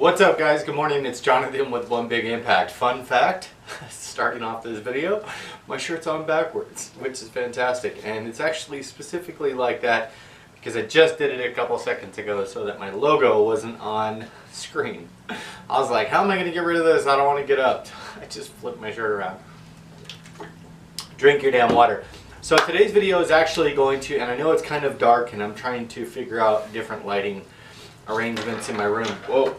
What's up guys, good morning, it's Jonathan with One Big Impact. Fun fact, starting off this video, my shirt's on backwards, which is fantastic. And it's actually specifically like that because I just did it a couple seconds ago so that my logo wasn't on screen. I was like, how am I going to get rid of this? I don't want to get up. I just flipped my shirt around. Drink your damn water. So today's video is actually going to, and I know it's kind of dark and I'm trying to figure out different lighting arrangements in my room. Whoa.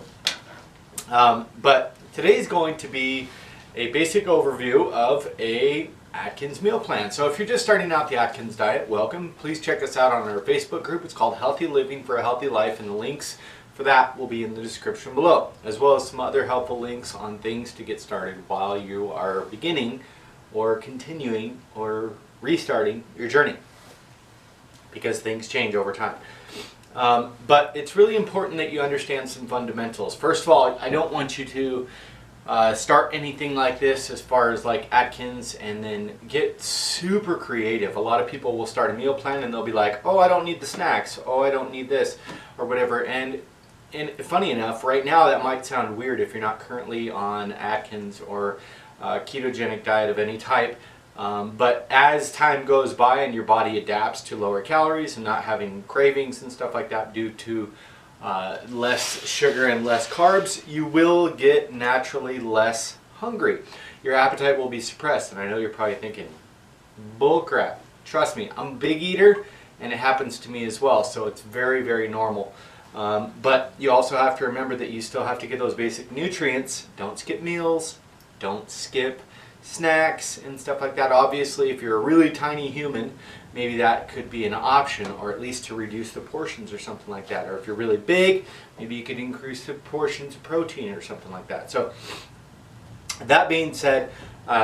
But today's going to be a basic overview of a Atkins meal plan. So if you're just starting out the Atkins diet, welcome. Please check us out on our Facebook group. It's called Healthy Living for a Healthy Life, and the links for that will be in the description below, as well as some other helpful links on things to get started while you are beginning or continuing or restarting your journey, because things change over time. But it's really important that you understand some fundamentals. First of all, I don't want you to start anything like this as far as like Atkins and then get super creative. A lot of people will start a meal plan and they'll be like, oh, I don't need the snacks, oh, I don't need this, or whatever. And funny enough, right now that might sound weird if you're not currently on Atkins or ketogenic diet of any type. But as time goes by and your body adapts to lower calories and not having cravings and stuff like that due to less sugar and less carbs, you will get naturally less hungry. Your appetite will be suppressed, and I know you're probably thinking, bullcrap. Trust me, I'm a big eater and it happens to me as well, so it's very, very normal. But you also have to remember that you still have to get those basic nutrients. Don't skip meals, don't skip snacks and stuff like that. Obviously, if you're a really tiny human, maybe that could be an option, or at least to reduce the portions or something like that. Or if you're really big, maybe you could increase the portions of protein or something like that. So that being said,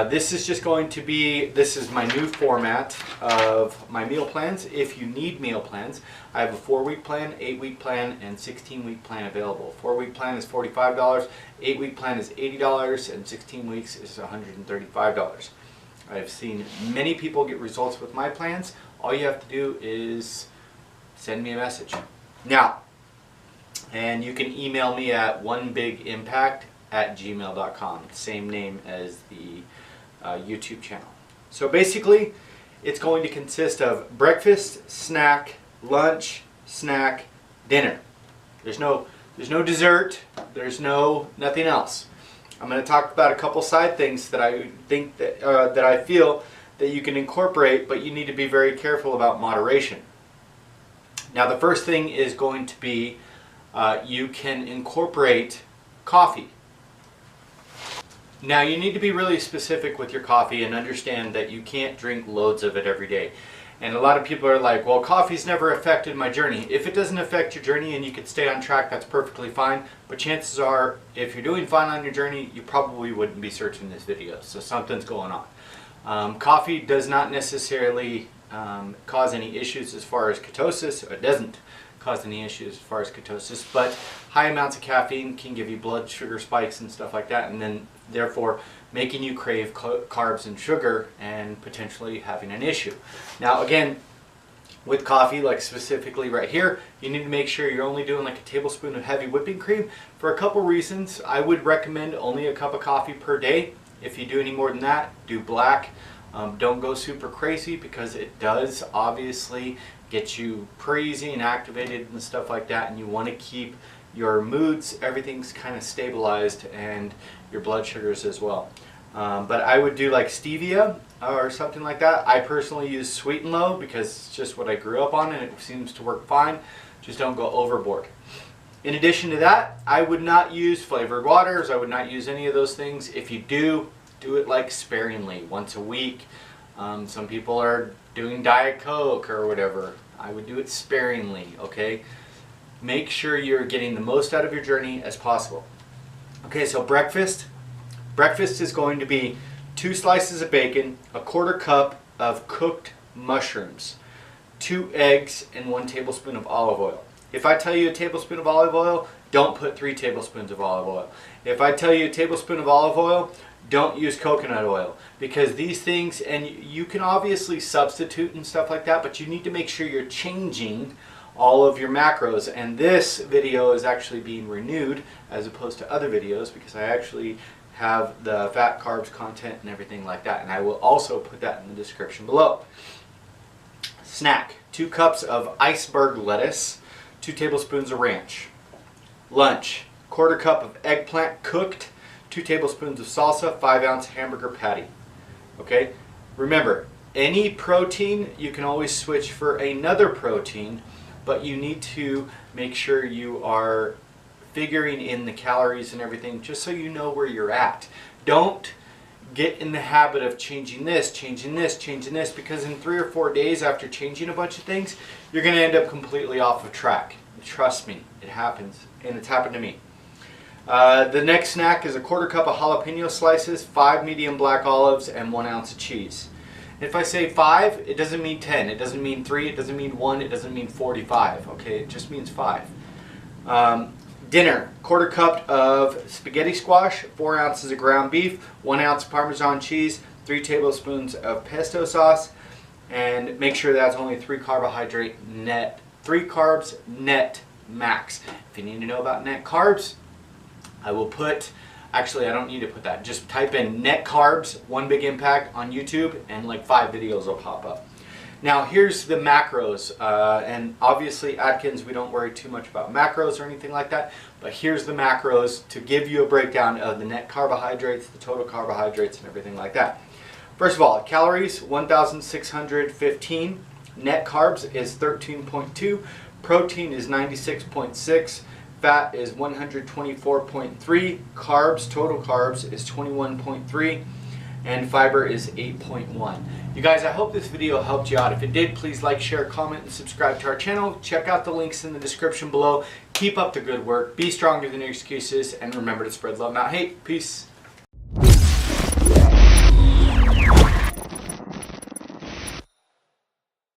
this is my new format of my meal plans. If you need meal plans, I have a 4-week plan, 8-week plan, and 16-week plan available. 4-week plan is $45, 8-week plan is $80, and 16 weeks is $135. I've seen many people get results with my plans. All you have to do is send me a message. Now, and you can email me at onebigimpact@gmail.com, same name as the YouTube channel. So basically, it's going to consist of breakfast, snack, lunch, snack, dinner. There's no dessert. There's nothing else. I'm going to talk about a couple side things that I think that I feel that you can incorporate, but you need to be very careful about moderation. Now, the first thing is going to be you can incorporate coffee. Now, you need to be really specific with your coffee and understand that you can't drink loads of it every day. And a lot of people are like, well, coffee's never affected my journey. If it doesn't affect your journey and you can stay on track, that's perfectly fine. But chances are, if you're doing fine on your journey, you probably wouldn't be searching this video. So something's going on. Coffee does not necessarily cause any issues as far as ketosis. It doesn't cause any issues as far as ketosis, but high amounts of caffeine can give you blood sugar spikes and stuff like that, and then therefore making you crave carbs and sugar and potentially having an issue. Now again, with coffee, like specifically right here, you need to make sure you're only doing like a tablespoon of heavy whipping cream. For a couple reasons, I would recommend only a cup of coffee per day. If you do any more than that, do black. Don't go super crazy, because it does obviously get you crazy and activated and stuff like that, and you want to keep your moods, everything's kind of stabilized, and your blood sugars as well. But I would do like stevia or something like that. I personally use Sweet and Low because it's just what I grew up on and it seems to work fine. Just don't go overboard. In addition to that, I would not use flavored waters. I would not use any of those things. If you do it like sparingly, once a week. Some people are doing Diet Coke or whatever. I would do it sparingly, okay? Make sure you're getting the most out of your journey as possible. Okay, so breakfast. Breakfast is going to be 2 slices of bacon, a 1/4 cup of cooked mushrooms, 2 eggs, and 1 tablespoon of olive oil. If I tell you a tablespoon of olive oil, don't put 3 tablespoons of olive oil. If I tell you a tablespoon of olive oil, don't use coconut oil, because these things, and you can obviously substitute and stuff like that, but you need to make sure you're changing all of your macros. And this video is actually being renewed as opposed to other videos because I actually have the fat, carbs, content, and everything like that. And I will also put that in the description below. Snack: 2 cups of iceberg lettuce, 2 tablespoons of ranch. Lunch: 1/4 cup of eggplant cooked, 2 tablespoons of salsa, 5-ounce hamburger patty. Okay, remember, any protein you can always switch for another protein, but you need to make sure you are figuring in the calories and everything just so you know where you're at. Don't get in the habit of changing this, because in 3 or 4 days after changing a bunch of things, you're going to end up completely off of track. Trust me, it happens, and it's happened to me. The next snack is a 1/4 cup of jalapeno slices, 5 medium black olives, and 1 ounce of cheese. If I say 5, it doesn't mean 10, it doesn't mean 3, it doesn't mean 1, it doesn't mean 45, okay? It just means 5. Dinner: 1/4 cup of spaghetti squash, 4 ounces of ground beef, 1 ounce Parmesan cheese, 3 tablespoons of pesto sauce, and make sure that's only 3 carbs net max. If you need to know about net carbs, I will put, actually I don't need to put that, just type in net carbs, One Big Impact on YouTube, and like 5 videos will pop up. Now here's the macros, and obviously Atkins, we don't worry too much about macros or anything like that, but here's the macros to give you a breakdown of the net carbohydrates, the total carbohydrates, and everything like that. First of all, calories, 1,615. Net carbs is 13.2. Protein is 96.6. Fat is 124.3. Carbs, total carbs, is 21.3. And fiber is 8.1. You guys, I hope this video helped you out. If it did, please like, share, comment, and subscribe to our channel. Check out the links in the description below. Keep up the good work. Be stronger than your excuses. And remember to spread love, not hate. Peace.